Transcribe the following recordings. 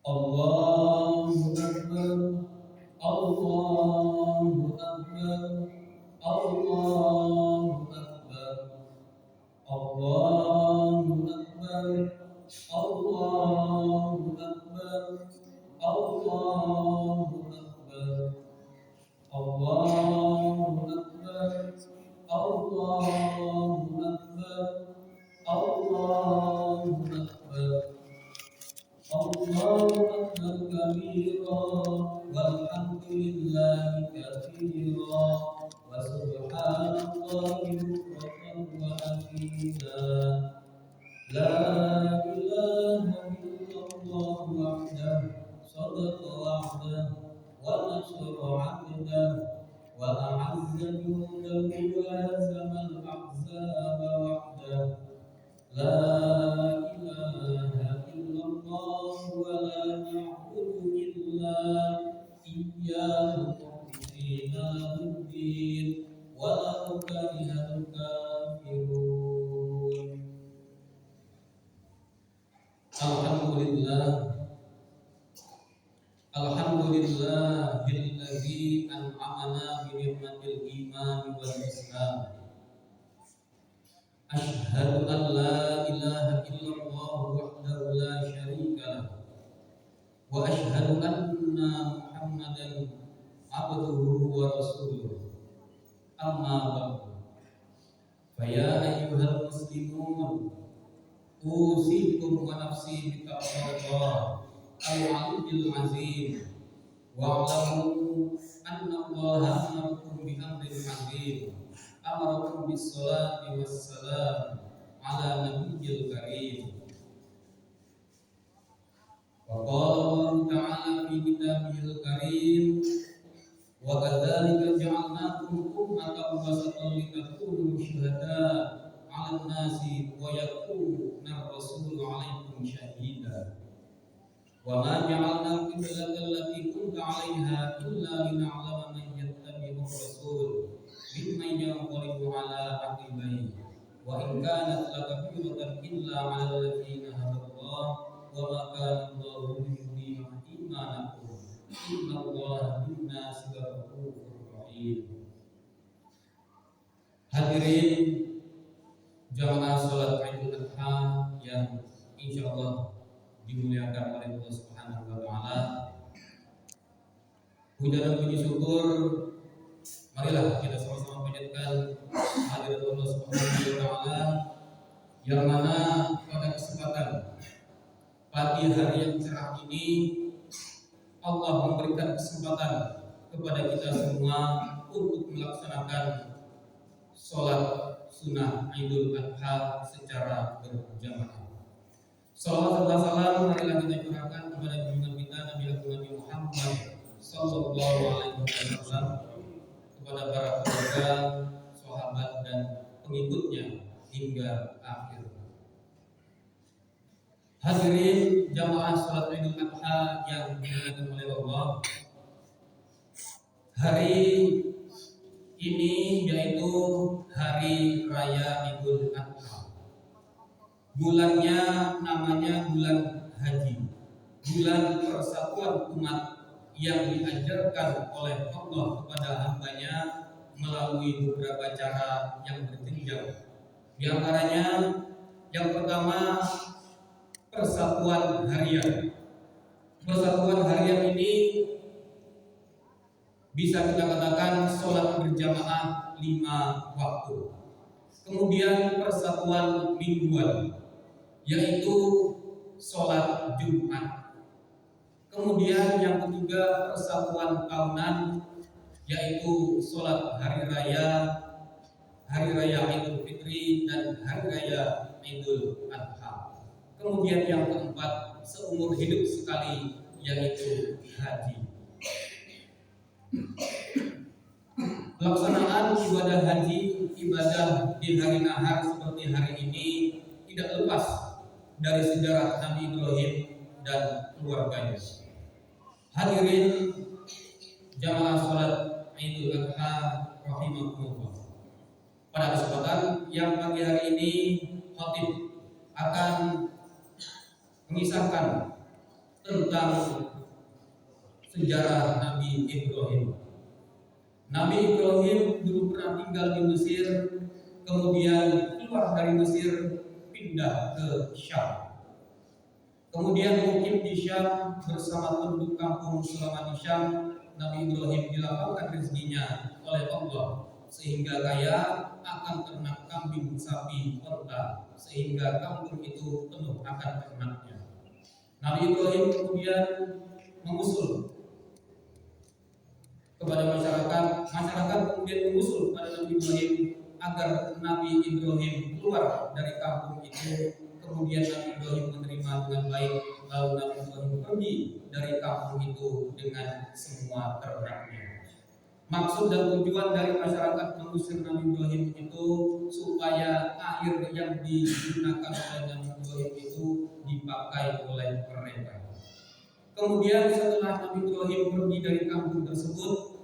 Allahu Akbar, Allahu Akbar, Allahu Akbar, Allahu Akbar, Allahu Akbar, Allahu Akbar, Allahu Akbar, Allahu Akbar, Allahu Akbar. Allahu Akbar kabira walhamdulillahi katsira wa subhanallahi bukratan wa asila. La ilaha illallah wahdahu sadaqa wa'dahu wa nasra 'abdahu wa a'azza jundahu wa hazama al-ahzaba wahdahu. La ilaha illallah wa la na'budu illa iyyahu mukhlishina lahu-d-din walau karihal kafirun. Alhamdulillahilladzi an'amana bi ni'matil iman wal islam. Asyhadu an la ilaha illallah wahdahu la syarika lahu wa asyhadu anna Muhammadan abduhu wa rasuluh. Amma ba'du. Fa ya ayyuhal muslimun usikum wa nafsi bi taqwallah al-'aliyyil 'azim wa 'alamu anna Allaha amarakum bi amrin 'azim. Amarakum bis-salati was-salam ala nabiyyil karim. Wa qala Allah ta'ala fi kitabihil karim, wa kadzalika ja'alnakum ummatan wasatan litakunu syuhada'a 'alan nasi wa yakuna ar-rasulu 'alaikum syahida. Wa ma ja'alna al-qiblata allati kunta 'alaiha illa lina'lama man yattabi'ur rasul mimman yanqalibu 'ala 'aqibaihi wa in kanat lakabiratan illa 'ala alladziina hadallah wa ma kana Allahu liyudhi'a imanakum innallaha bin-nasi laraufur rahim. Hadirin jamaah salat Idul Adha yang insyaallah dimuliakan oleh Allah Subhanahu wa taala. Puja dan puji syukur marilah kita sama-sama panjatkan hadirat Allah Subhanahu wa taala yang mana pada kesempatan pagi hari yang cerah ini Allah memberikan kesempatan kepada kita semua untuk melaksanakan sholat sunnah Idul Adha secara berjamaah. Salawat serta salam marilah kita curahkan kepada junjungan kita Nabi Muhammad sallallahu alaihi wasallam, kepada para keluarga, sahabat dan pengikutnya hingga akhir. Hadirin jamaah salat Idul Adha yang dimuliakan oleh Allah. Hari ini yaitu hari raya Idul Adha. Bulannya namanya bulan haji, bulan persatuan umat yang diajarkan oleh Allah kepada hambanya melalui beberapa cara yang berjenjang. Di antaranya yang pertama persatuan harian. Persatuan harian ini bisa kita katakan sholat berjamaah 5 waktu. Kemudian persatuan mingguan, yaitu sholat Jumat. Kemudian yang ketiga persatuan tahunan, yaitu sholat hari raya Idul Fitri dan hari raya Idul Adha. Kemudian yang keempat seumur hidup sekali, yaitu haji. Pelaksanaan ibadah haji, ibadah di hari nahar seperti hari ini tidak lepas dari sejarah Nabi Ibrahim dan keluarganya. Hadirin jamaah salat Idul Adha rahimakumullah. Pada kesempatan yang pagi hari ini, khatib akan mengisahkan tentang sejarah Nabi Ibrahim. Nabi Ibrahim dulu pernah tinggal di Mesir, kemudian keluar dari Mesir pindah ke Syam. Kemudian mukim di Syam bersama penduduk kampung selama di Syam. Nabi Ibrahim dilapangkan rezekinya oleh Allah sehingga kaya akan ternak kambing, sapi, onta, sehingga kampung itu penuh akan ternaknya. Nabi Ibrahim kemudian mengusul kepada masyarakat kemudian mengusul kepada Nabi Ibrahim agar Nabi Ibrahim keluar dari kampung itu. Kemudian Nabi Ibrahim menerima dengan baik, lalu Nabi Ibrahim pergi dari kampung itu dengan semua ternaknya. Maksud dan tujuan dari masyarakat mengusir Nabi Ibrahim itu supaya air yang digunakan oleh Nabi Ibrahim itu dipakai oleh mereka. Kemudian setelah Nabi Ibrahim pergi dari kampung tersebut,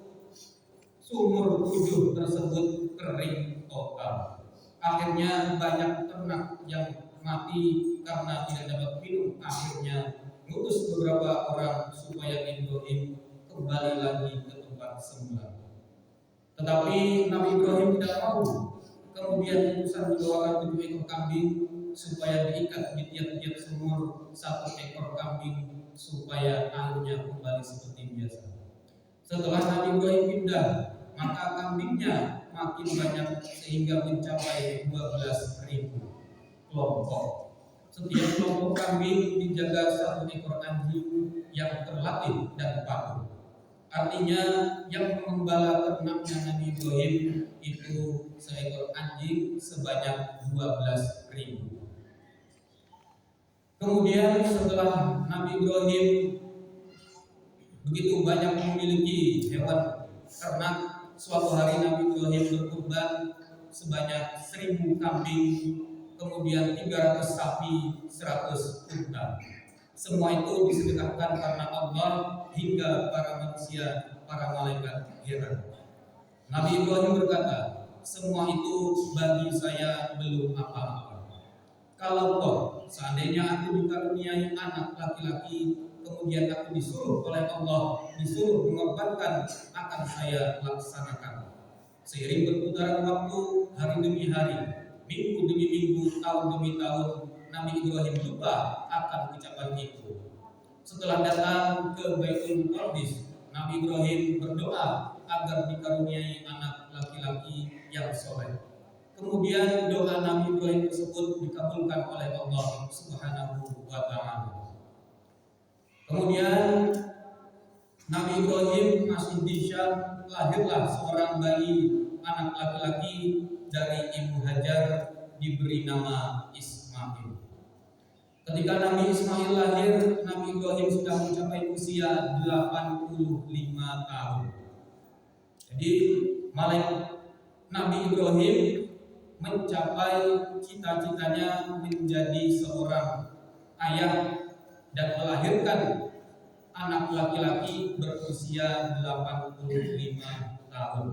sumur 7 tersebut kering total. Akhirnya banyak ternak yang mati karena tidak dapat minum. Akhirnya mengutus beberapa orang supaya Ibrahim kembali lagi ke tempat semula. Tetapi Nabi Ibrahim tidak mau. Kemudian utusan membawakan 7 ekor kambing supaya diikat di tiap-tiap sumur 1 ekor kambing supaya airnya kembali seperti biasa. Setelah Nabi Ibrahim pindah, maka kambingnya makin banyak sehingga mencapai 12.000 kelompok. Setiap kelompok kambing dijaga 1 ekor anjing yang terlatih dan patuh. Artinya yang mengembala ternaknya Nabi Ibrahim itu seekor anjing sebanyak 12.000. Kemudian setelah Nabi Ibrahim begitu banyak memiliki hewan ternak, suatu hari Nabi Ibrahim berkurban sebanyak 1.000 kambing, kemudian 300 sapi, 100 unta. Semua itu disedekahkan karena Allah hingga para manusia, para malaikat heran. Nabi Ibrahim berkata, semua itu bagi saya belum apa-apa. Kalau toh seandainya aku dikaruniai anak laki-laki, kemudian aku disuruh oleh Allah, disuruh mengorbankan, akan saya laksanakan. Seiring berputaran waktu, hari demi hari, minggu demi minggu, tahun demi tahun, Nabi Ibrahim lupa akan ucapan itu. Setelah datang ke Baitul Maqdis, Nabi Ibrahim berdoa agar dikaruniai anak laki-laki yang soleh. Kemudian doa Nabi Ibrahim tersebut dikabulkan oleh Allah Subhanahu wa Ta'ala. Kemudian Nabi Ibrahim masih di Syam, lahirlah seorang bayi anak laki-laki dari Ibu Hajar, diberi nama Ismail. Ketika Nabi Ismail lahir, Nabi Ibrahim sudah mencapai usia 85 tahun. Jadi Nabi Ibrahim mencapai cita-citanya menjadi seorang ayah dan melahirkan anak laki-laki berusia 85 tahun.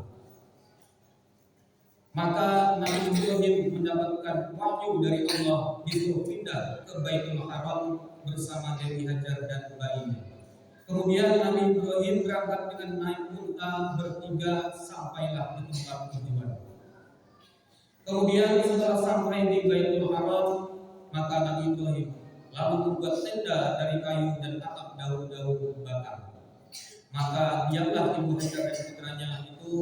Maka Nabi Ibrahim mendapatkan wahyu dari Allah, disuruh pindah ke Baitul Haram bersama Dewi Hajar dan bayinya. Kemudian Nabi Ibrahim berangkat dengan naik unta bertiga sampailah di tempat tujuan. Kemudian setelah sampai di Baitul Haram, maka Nabi Ibrahim lalu membuat tenda dari kayu dan atap daun-daun bakar. Maka diamlah Ibu Hajar dan putranya itu.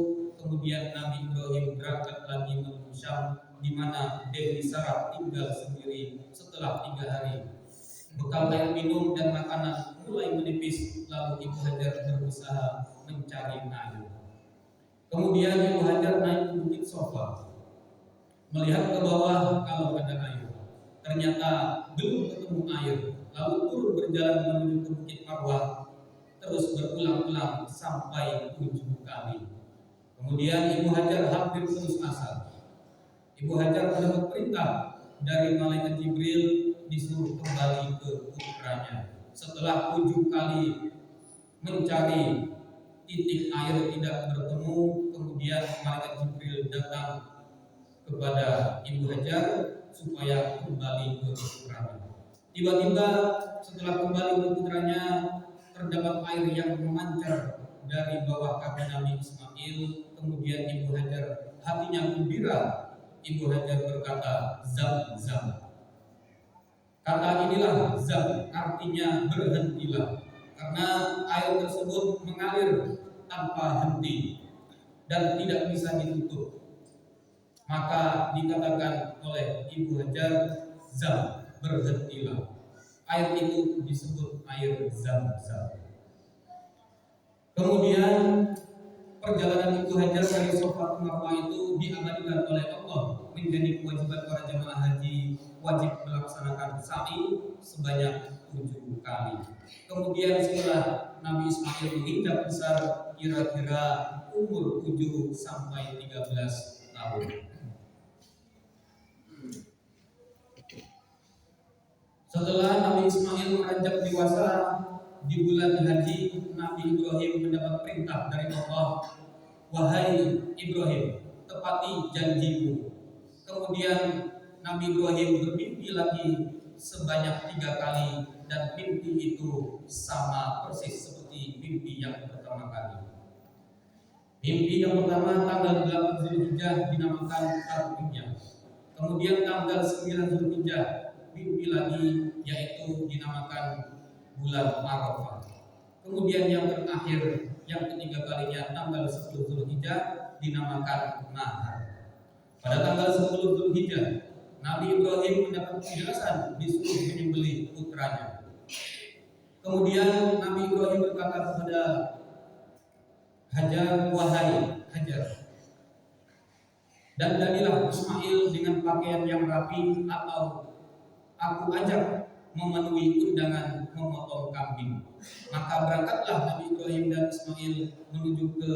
Kemudian Nabi Ibrahim berangkat lagi menuju Syam, di mana Dewi Sarah tinggal sendiri setelah 3 hari. Bekal air minum dan makanan mulai menipis, lalu Ibu Hajar berusaha mencari air. Kemudian Ibu Hajar naik ke bukit Sofa, melihat ke bawah kalau ada air. Ternyata belum ketemu air, lalu turun berjalan menuju ke bukit Marwah, terus berulang-ulang sampai 7 kali. Kemudian Ibu Hajar hampir putus asa. Ibu Hajar mendapat perintah dari malaikat Jibril disuruh kembali ke putranya. Setelah 7 kali mencari titik air tidak bertemu, kemudian malaikat Jibril datang kepada Ibu Hajar supaya kembali ke putranya. Tiba-tiba setelah kembali ke putranya, terdapat air yang memancar dari bawah kaki Nabi Ismail. Kemudian Ibu Hajar hatinya gembira. Ibu Hajar berkata, "Zam, zam." Kata inilah zam, artinya berhentilah, karena air tersebut mengalir tanpa henti dan tidak bisa ditutup. Maka dikatakan oleh Ibu Hajar, zam, berhentilah. Air itu disebut air Zam-Zam. Kemudian perjalanan Ibu Hajar dari Safa ke Marwah itu diabadikan oleh Allah menjadi kewajiban para jemaah haji, wajib melaksanakan sa'i sebanyak 7 kali. Kemudian setelah Nabi Ismail menginjak besar, kira-kira umur 7 sampai 13 tahun. Setelah Nabi Ismail beranjak dewasa, di bulan haji, Nabi Ibrahim mendapat perintah dari Allah, "Wahai Ibrahim, tepati janjimu." Kemudian Nabi Ibrahim bermimpi lagi sebanyak 3 kali, dan mimpi itu sama persis seperti mimpi yang pertama kali. Mimpi yang pertama tanggal 8 Zulhijjah dinamakan Tarwiyah. Kemudian tanggal 9 Zulhijjah mimpi lagi, yaitu dinamakan bulan Arafah. Kemudian yang terakhir, yang ketiga kalinya tanggal 10 Zulhijjah dinamakan Nahar. Pada tanggal 10 Zulhijjah, Nabi Ibrahim mendapat penjelasan disuruh menyembelih putranya. Kemudian Nabi Ibrahim berkata kepada Hajar, "Wahai Hajar, dandanilah Ismail dengan pakaian yang rapi, atau aku ajak memenuhi undangan memotong kambing." Maka berangkatlah Nabi Ibrahim dan Ismail menuju ke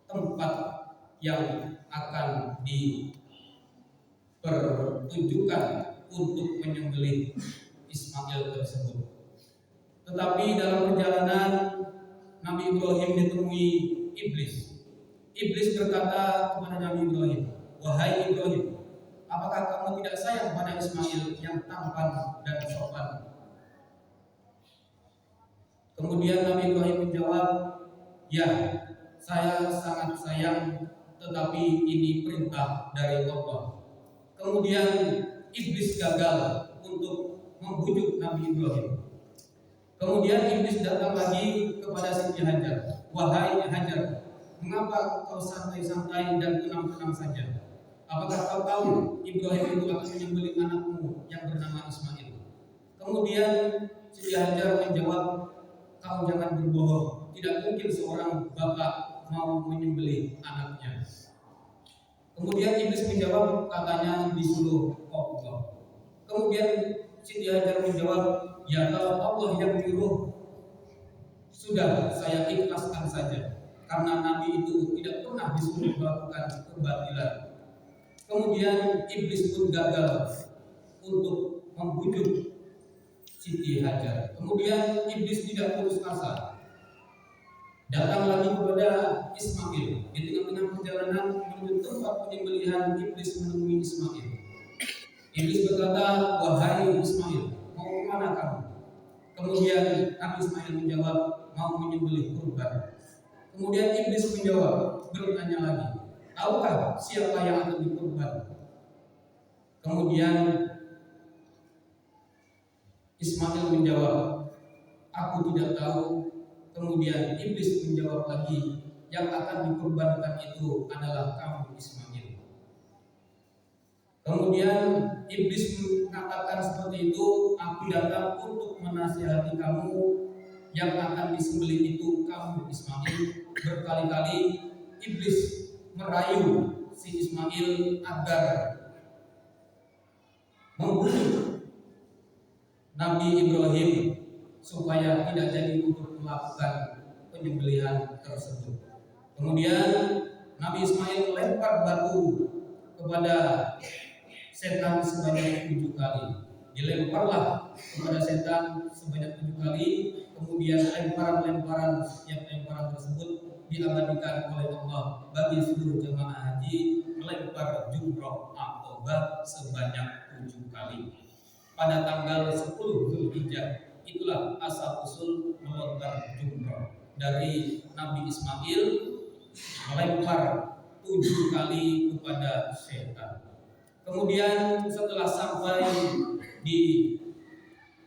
tempat yang akan dipertunjukkan untuk menyembelih Ismail tersebut. Tetapi dalam perjalanan Nabi Ibrahim ditemui iblis. Iblis berkata kepada Nabi Ibrahim, "Wahai Ibrahim, apakah kamu tidak sayang pada Ismail yang tampan dan sopan?" Kemudian Nabi Ibrahim menjawab, "Ya, saya sangat sayang, tetapi ini perintah dari Allah." Kemudian iblis gagal untuk membujuk Nabi Ibrahim. Kemudian iblis datang lagi kepada Siti Hajar, "Wahai Hajar, mengapa kau santai-santai dan tenang-tenang saja? Apakah kau tahu Ibrahim itu akan menyembelih anakmu yang bernama Ismail?" Kemudian Siti Hajar menjawab, "Kau jangan berbohong. Tidak mungkin seorang bapak mau menyembelih anaknya." Kemudian iblis menjawab, "Katanya disuruh Allah." Kemudian Siti Hajar menjawab, "Ya, kalau Allah yang menyuruh, sudah, saya ikhlaskan saja, karena Nabi itu tidak pernah disuruh melakukan kebatilan." Kemudian iblis pun gagal untuk membujuk Siti Hajar. Kemudian iblis tidak putus asa, datang lagi kepada Ismail. Di tengah-tengah perjalanan menuju tempat penyembelihan, iblis menemui Ismail. Iblis berkata, "Wahai Ismail, mau kemana kamu?" Kemudian Nabi Ismail menjawab, "Mau menyembelih kurban." Kemudian iblis menjawab, bertanya lagi, "Tahukah siapa yang akan dikurban?" Kemudian Ismail menjawab, "Aku tidak tahu." Kemudian iblis menjawab lagi, "Yang akan dikurbankan itu adalah kamu, Ismail." Kemudian iblis mengatakan seperti itu, "Aku datang untuk menasihati kamu, yang akan disembelih itu kamu, Ismail." Berkali-kali iblis merayu si Ismail agar membunuh Nabi Ibrahim supaya tidak jadi untuk melakukan penyembelihan tersebut. Kemudian Nabi Ismail melempar batu kepada setan sebanyak 7 kali. Dilemparlah kepada setan sebanyak 7 kali. Kemudian lemparan-lemparan setiap lemparan tersebut diabadikan oleh Allah bagi seluruh jemaah haji melempar jumroh Aqabah sebanyak 7 kali. pada tanggal 10 Zulhijjah. Itulah asal usul melontar jumroh dari Nabi Ismail melempar 7 kali kepada setan. Kemudian setelah sampai di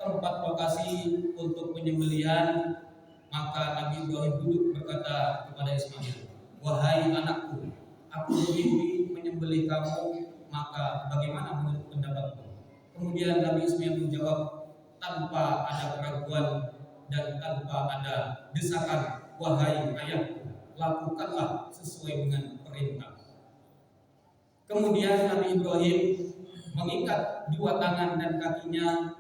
tempat lokasi untuk penyembelihan, maka Nabi Ibrahim duduk berkata kepada Ismail, "Wahai anakku, aku bermimpi menyembelih kamu, maka bagaimana menurut pendapatmu?" Kemudian Nabi Ismail menjawab tanpa ada keraguan dan tanpa ada desakan, "Wahai ayahku, lakukanlah sesuai dengan perintah." Kemudian Nabi Ibrahim mengikat 2 tangan dan kakinya,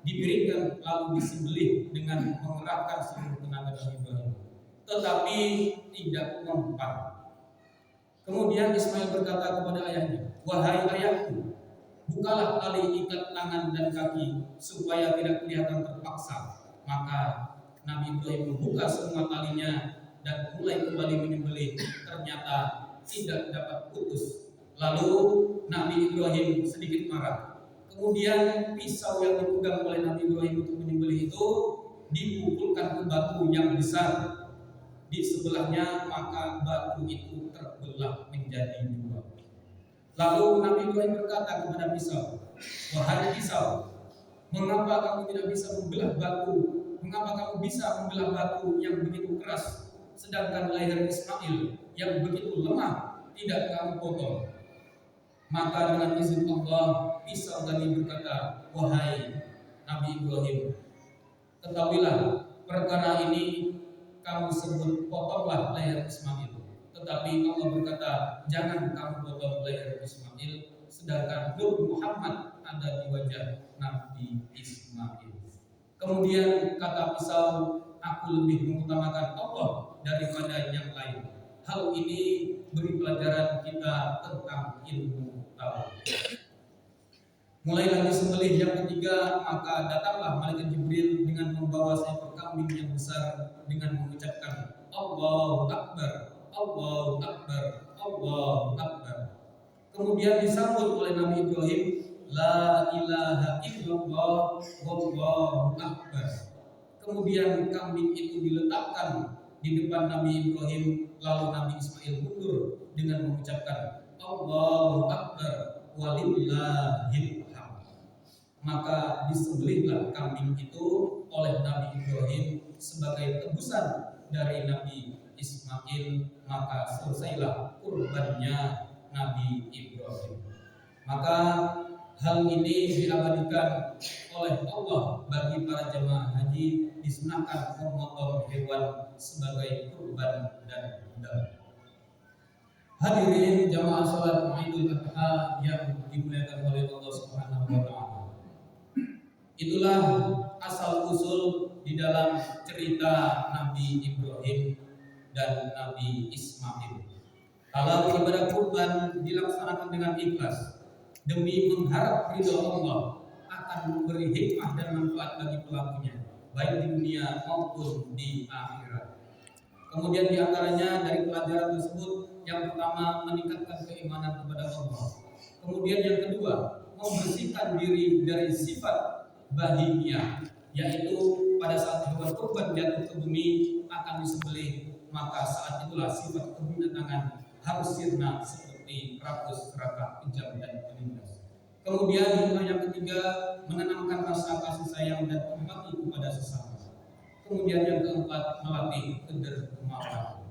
diberikan lalu disembelih dengan mengerahkan seluruh tenaga Nabi Ibrahim, tetapi tidak mempan. Kemudian Ismail berkata kepada ayahnya, "Wahai ayahku, bukalah tali ikat tangan dan kaki supaya tidak kelihatan terpaksa." Maka Nabi Ibrahim membuka semua talinya dan mulai kembali menyembelih. Ternyata tidak dapat putus. Lalu Nabi Ibrahim sedikit marah. Kemudian pisau yang dipegang oleh Nabi Ibrahim untuk menyembelih itu dipukulkan ke batu yang besar di sebelahnya, maka batu itu terbelah menjadi 2. Lalu Nabi Ibrahim berkata kepada pisau, "Wahai pisau, mengapa kamu tidak bisa membelah batu? Mengapa kamu bisa membelah batu yang begitu keras, sedangkan leher Ismail yang begitu lemah tidak kamu potong?" Maka dengan izin Allah, pisau tadi berkata, "Wahai Nabi Ibrahim, ketahuilah perkara ini kamu sebut potonglah leher Ismail." Tetapi Allah berkata, "Jangan kamu potong leher Ismail, sedangkan Nur Muhammad ada di wajah Nabi Ismail." Kemudian kata pisau, "Aku lebih mengutamakan Allah daripada yang lain." Hal ini beri pelajaran kita tentang ilmu tauhid. Mulai lagi sembelih yang ketiga, maka datanglah malaikat Jibril dengan membawa seekor kambing yang besar dengan mengucapkan, "Allahu Akbar, Allahu Akbar, Allahu Akbar." Kemudian disambut oleh Nabi Ibrahim, "La ilaha illallah, wallahu akbar." Kemudian kambing itu diletakkan di depan Nabi Ibrahim, lalu Nabi Ismail mundur dengan mengucapkan, "Allahu Akbar, walillahil hamd." Maka disembelihlah kambing itu oleh Nabi Ibrahim sebagai tebusan dari Nabi Ismail, maka selesailah kurbannya Nabi Ibrahim. Maka hal ini diabadikan oleh Allah bagi para jemaah haji, disunahkan memotong hewan sebagai kurban dan dam. Hadirin jamaah salat Idul Adha yang dimuliakan oleh Allah Subhanahu wa taala. Itulah asal usul di dalam cerita Nabi Ibrahim dan Nabi Ismail. Kalau ibadah kurban dilaksanakan dengan ikhlas demi mengharap ridho Allah, akan memberi hikmah dan manfaat bagi pelakunya, baik di dunia maupun di akhirat. Kemudian diantaranya dari pelajaran tersebut, yang pertama meningkatkan keimanan kepada Allah. Kemudian yang kedua, membersihkan diri dari sifat bahimiyah, yaitu pada saat hewan kurban jatuh ke bumi akan disembelih, maka saat itulah sifat kebinatangan harus sirna seperti rakus, serakah, kejam dan penindas. Kemudian yang ketiga, menanamkan rasa kasih sayang dan empati kepada sesama. Kemudian yang keempat, melatih kedermawanan.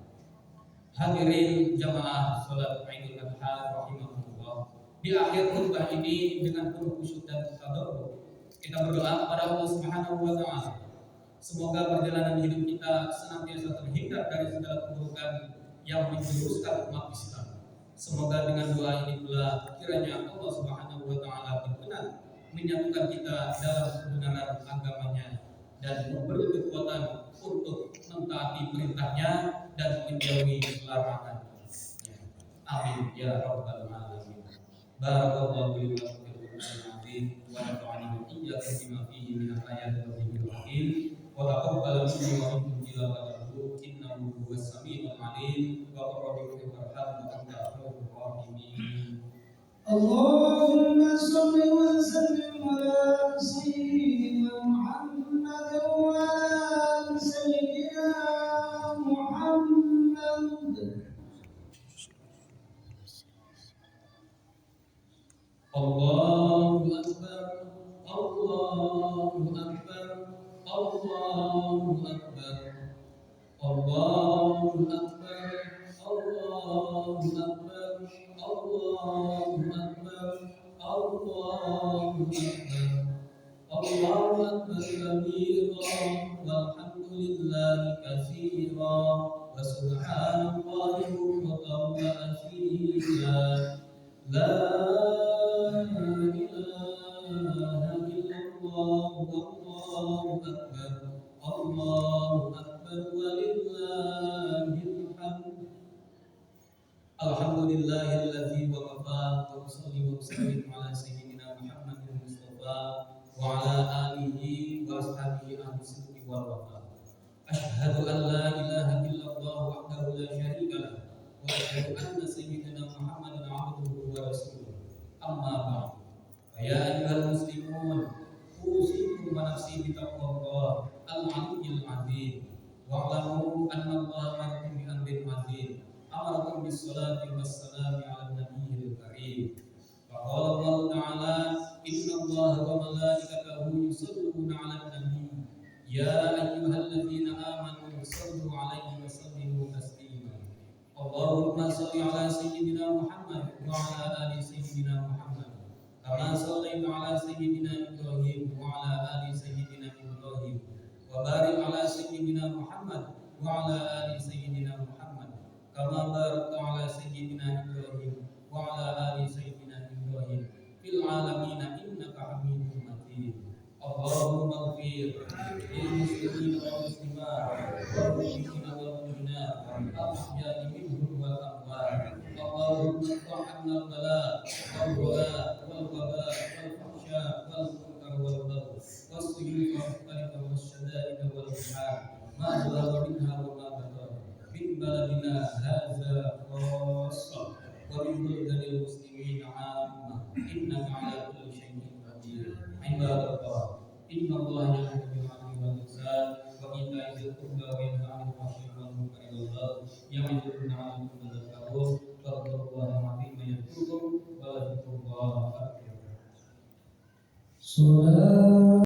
Hadirin jamaah salat Idul Adha rahimahullah. Di akhir khutbah ini dengan penuh khusyuk dan tadarruk, kita berdoa kepada Allah Subhanahu wa taala. Semoga perjalanan hidup kita senantiasa terhindar dari segala keburukan yang menjerumuskan umat Islam. Semoga dengan doa ini pula kiranya Allah Subhanahu wa taala berkenan menyatukan kita dalam kebenaran agamanya dan memberi kekuatan untuk mentaati perintahnya dan menjauhi larangannya. Amin ya rabbal alamin. Barakallahu li wa lakum fil Qur'anil wa nafa'ani wa iyyakum bima fihi min al-ayati wa dhikril hakim wa taqabbal minni wa minkum tilawatahu innahu huwas samiul alim wa qur rabbi irhamna wa anta arhamur rahimin. اللهم صل وسلم على سيدنا محمد وعلى سيدنا محمد. الله أكبر الله أكبر الله أكبر الله أكبر الله أكبر الله أكبر الله أكبر الله أكبر كبيرا والحمد لله كثيرا وسبحان الله بكرة وأصيلا لا إله إلا الله والله أكبر الله أكبر ولله الحمد. الحمد لله الذي وكفى وأصلي وأسلم على سيدنا محمد المصطفى وعلى آله وأصحابه أهل الصدق والوفاء. أشهد أن لا إله إلا الله وحده لا شريك له وأشهد أن سيدنا محمدا عبده ورسوله. أما بعد فيا أيها المسلمون أوصيكم ونفسي بتقوى الله العلي العظيم واعلموا أن الله أمركم بأمر عظيم أمركم بالصلاة والسلام على النبي الكريم. فقال الله تعالى إن الله وملائكته يصلون على النبي يا أيها الذين آمنوا صلوا عليه وسلموا تسليما. اللهم صل على سيدنا محمد وعلى آل سيدنا محمد كما صليت على سيدنا إبراهيم وعلى آل سيدنا إبراهيم وبارك على سيدنا محمد وعلى آل سيدنا محمد كما باركت على سيدنا إبراهيم وعلى آل سيدنا إبراهيم في العالمين إنك حميد مجيد. اللهم اغفر للمسلمين والمسلمات والمؤمنين والمؤمنات الأحياء منهم والأموات. اللهم ارفع عنا البلاء والوباء والوباء والفحشاء والمنكر والبغي والسيوف المختلفة والشدائد والمحال ما ظهر منها وما بطن من بلدنا هذا خاصة ومن بلدان المسلمين عامة إنك على كل شيء قدير. عباد الله إن الله يأمر بالعدل والإحسان وإيتاء ذي القربى وينهى عن الفحشاء والمنكر والبغي يعظكم لعلكم تذكرون. فاذكروا الله العظيم يذكركم ولذكر الله أكبر.